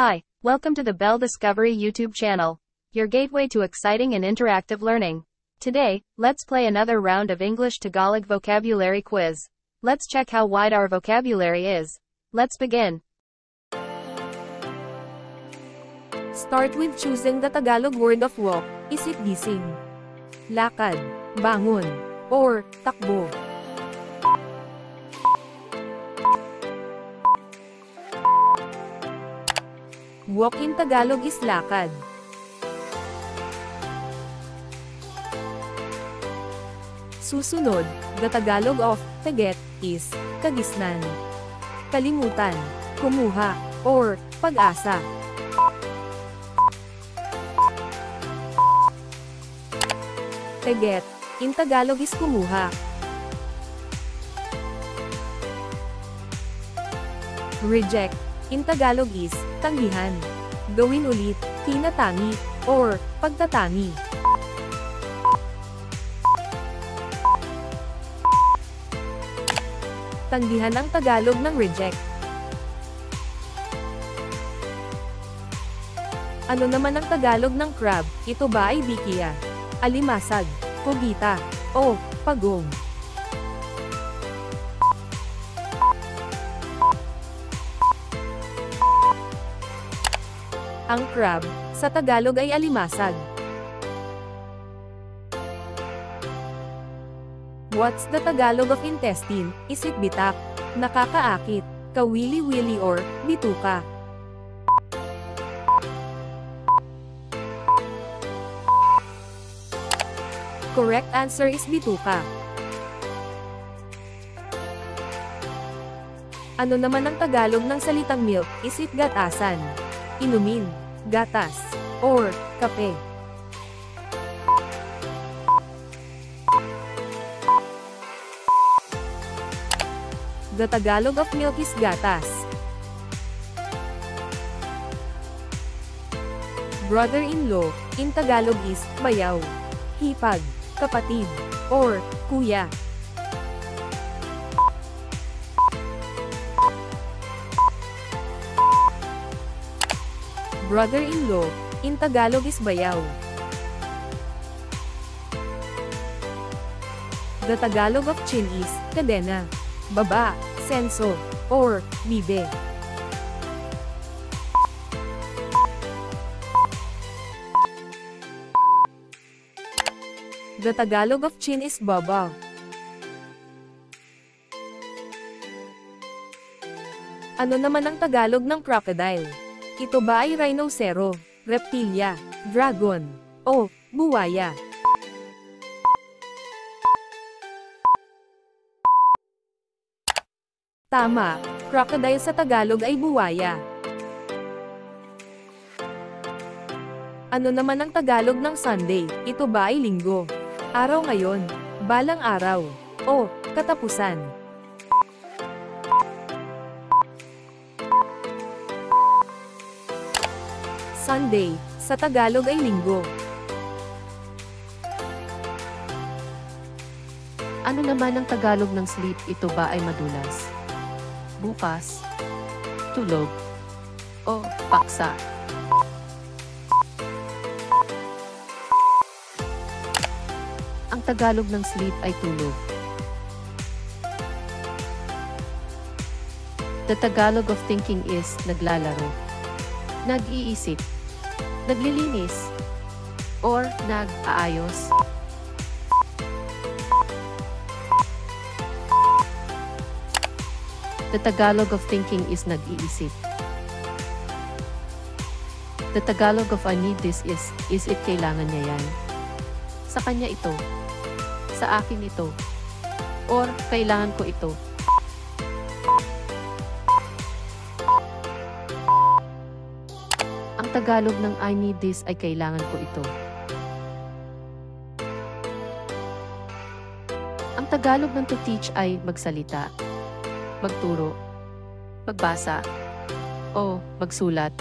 Hi, welcome to the Bell Discovery YouTube channel, your gateway to exciting and interactive learning. Today, let's play another round of English Tagalog vocabulary quiz. Let's check how wide our vocabulary is. Let's begin. Start with choosing the Tagalog word of walk. Is it gising, lakad, bangon, or takbo? Walk in Tagalog is lakad. Susunod, the Tagalog of taget is kagisnan, kalimutan, kumuha, or pag-asa. Taget in Tagalog is kumuha. Reject in Tagalog is tanggihan, gawin ulit, tinatangi, or pagtatangi. Tanggihan ang Tagalog ng reject. Ano naman ang Tagalog ng crab? Ito ba ay bikiya, alimasag, pugita, o pagong? Ang crab, sa Tagalog ay alimasag. What's the Tagalog of intestine? Is it bitak, nakakaakit, kawili-wili, or bituka? Correct answer is bituka. Ano naman ang Tagalog ng salitang milk? Is it gatasan, inumin, gatas, or kape? The Tagalog of milk is gatas. Brother-in-law, in Tagalog is bayaw, hipag, kapatid, or kuya. Brother-in-law, in Tagalog is bayaw. The Tagalog of chin is kadena, baba, senso, or bibe. The Tagalog of chin is baba. Ano naman ang Tagalog ng crocodile? Ito ba ay rhinocero, reptilya, dragon, o buwaya? Tama, crocodile sa Tagalog ay buwaya. Ano naman ang Tagalog ng Sunday? Ito ba ay linggo, araw ngayon, balang araw, o katapusan? Sunday, sa Tagalog ay linggo. Ano naman ang Tagalog ng sleep? Ito ba ay madulas, bukas, tulog, o paksa? Ang Tagalog ng sleep ay tulog. The Tagalog of thinking is naglalaro, nag-iisip, naglilinis, or nag-aayos. The Tagalog of thinking is nag-iisip. The Tagalog of I need this is it kailangan niya yan? Sa kanya ito, sa akin ito, or kailangan ko ito. Ang Tagalog ng I need this ay kailangan ko ito. Ang Tagalog ng to teach ay magsalita, magturo, magbasa, o magsulat.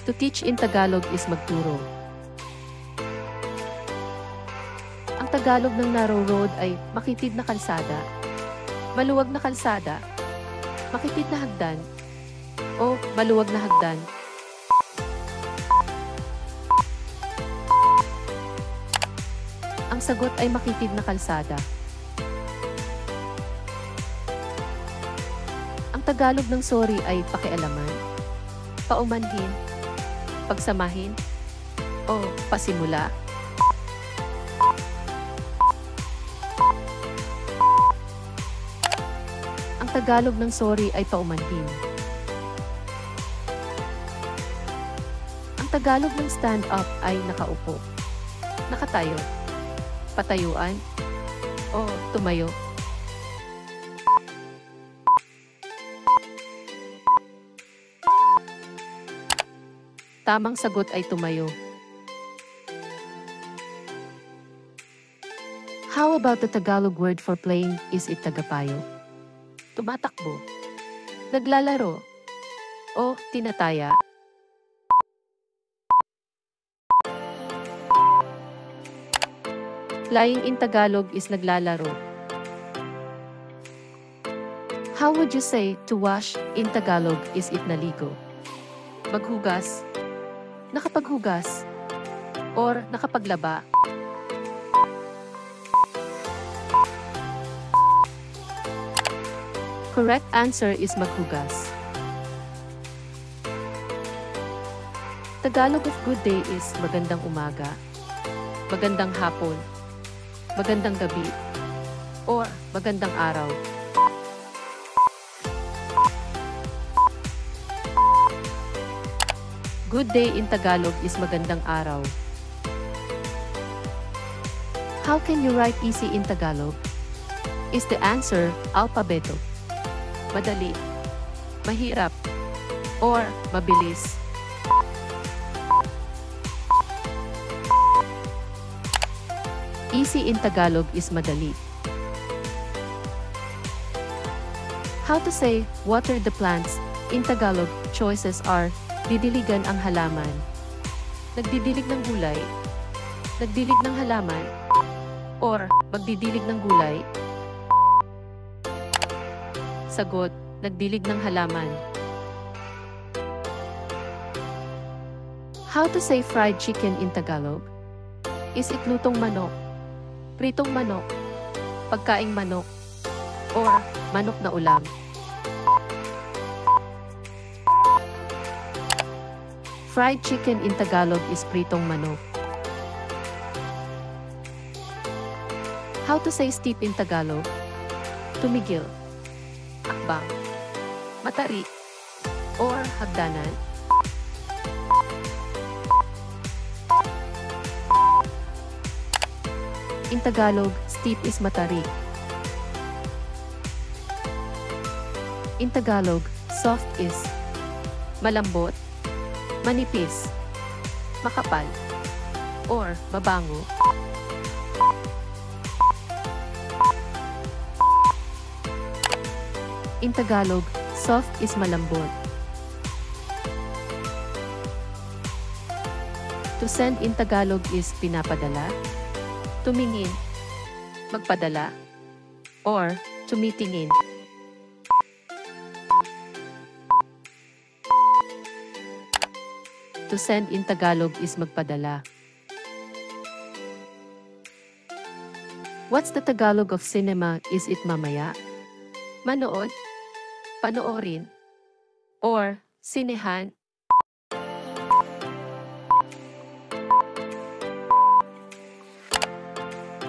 To teach in Tagalog is magturo. Ang Tagalog ng narrow road ay makitid na kalsada, maluwag na kalsada, makitid na hagdan, o maluwag na hagdan. Ang sagot ay makitid na kalsada. Ang Tagalog ng sorry ay pakialaman, paumanhin, pagsamahin, o pasimula. Ang Tagalog ng sorry ay paumanhin. Ang Tagalog ng stand up ay nakaupo, nakatayo, patayuan, o tumayo. Tamang sagot ay tumayo. How about the Tagalog word for playing? Is it tagapayo? Tumatakbo, naglalaro, o tinataya? Flying in Tagalog is naglalaro. How would you say to wash in Tagalog? Is it naligo? Maghugas, nakapaghugas, or nakapaglaba? Correct answer is maghugas. Tagalog of good day is magandang umaga, magandang hapon, magandang gabi, or magandang araw. Good day in Tagalog is magandang araw. How can you write easy in Tagalog? Is the answer alpabeto? Madali, mahirap, or mabilis? Easy in Tagalog is madali. How to say water the plants in Tagalog? Choices are didiligan ang halaman, nagdidilig ng gulay, nagdilig ng halaman, or magdidilig ng gulay. Sagot, nagdilig ng halaman. How to say fried chicken in Tagalog? Is it lutong manok, pritong manok, pagkaing manok, or manok na ulam? Fried chicken in Tagalog is pritong manok. How to say steep in Tagalog? Tumigil, akbang, matarik, or hagdanan? In Tagalog, steep is matarik. In Tagalog, soft is malambot, manipis, makapal, or mabango. In Tagalog, soft is malambot. To send in Tagalog is pinapadala, tumingin, magpadala, or tumitingin. To send in Tagalog is magpadala. What's the Tagalog of cinema? Is it mamaya, manood, panoorin, or sinehan?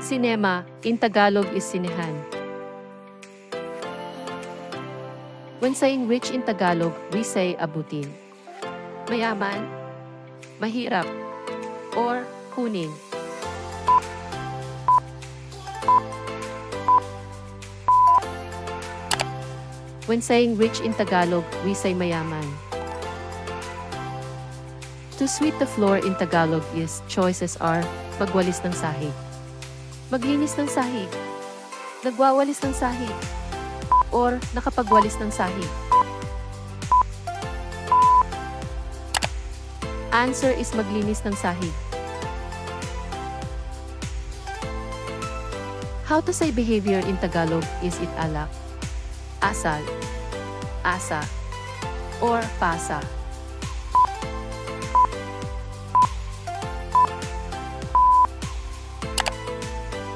Cinema, in Tagalog is sinehan. When saying rich in Tagalog, we say abutin, mayaman, mahirap, or kunin. When saying rich in Tagalog, we say mayaman. To sweep the floor in Tagalog is, choices are, magwalis ng sahig, maglinis ng sahig, nagwawalis ng sahig, or nakapagwalis ng sahig. Answer is maglinis ng sahig. How to say behavior in Tagalog? Is it alak, asal, asa, or pasa.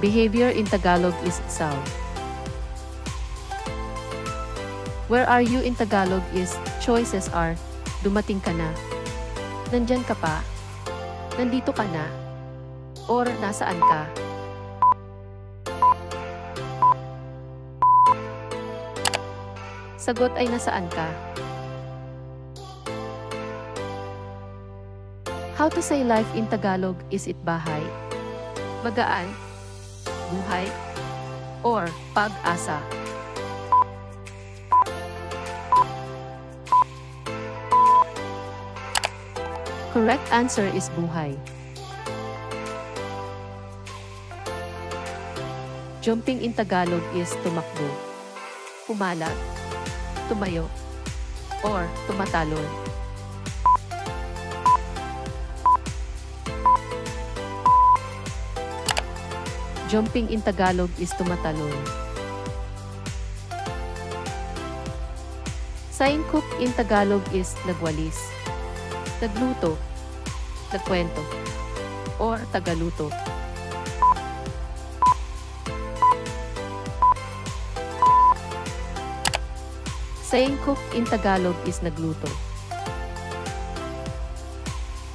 Behavior in Tagalog is saw. Where are you in Tagalog is, choices are, dumating ka na, nandyan ka pa, nandito ka na, or nasaan ka. Sagot ay nasaan ka. How to say life in Tagalog is it bahay, magaan, buhay, or pag-asa. Correct answer is buhay. Jumping in Tagalog is tumakbo, pumalag, tumayo, or tumatalon. Jumping in Tagalog is tumatalon. Saying cook in Tagalog is nagwalis, nagluto, nagkwento, or tagaluto. Saying cook in Tagalog is nagluto.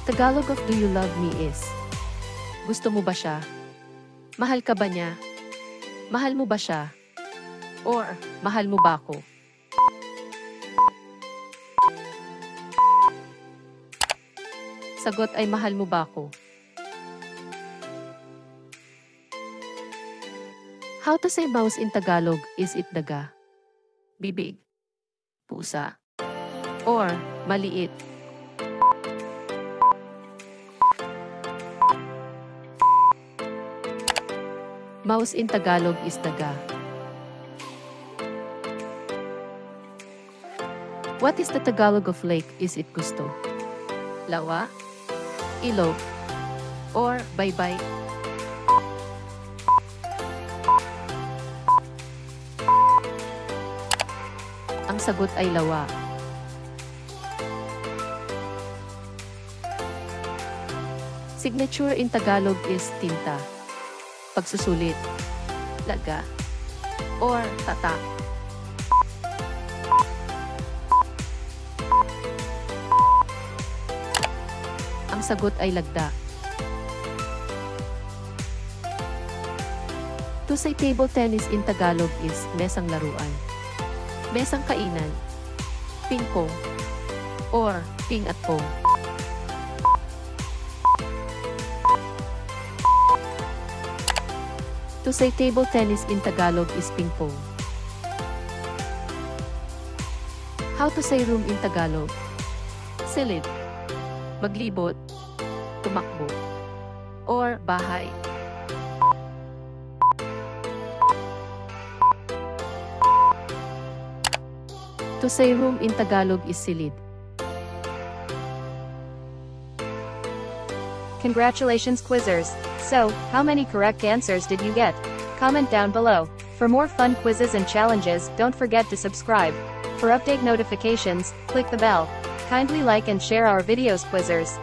Tagalog of do you love me is, gusto mo ba siya? Mahal ka ba niya? Mahal mo ba siya? Or, mahal mo ba ako? Sagot ay mahal mo ba ako? How to say mouse in Tagalog is it daga, bibig, pusa, or maliit? Mouse in Tagalog is daga. What is the Tagalog of lake is it gusto? Lawa, ilog, or baybay? Ang sagot ay lawa. Signature in Tagalog is tinta, pagsusulit, laga, or tatak. Ang sagot ay lagda. To say table tennis in Tagalog is mesang laruan, mesang kainan, ping-pong, or ping at pong. To say table tennis in Tagalog is ping-pong. How to say room in Tagalog? Silid, maglibot, tumakbo, or bahay. To say room in Tagalog is silid. Congratulations, quizzers! So, how many correct answers did you get? Comment down below. For more fun quizzes and challenges, don't forget to subscribe. For update notifications, click the bell. Kindly like and share our videos, quizzers.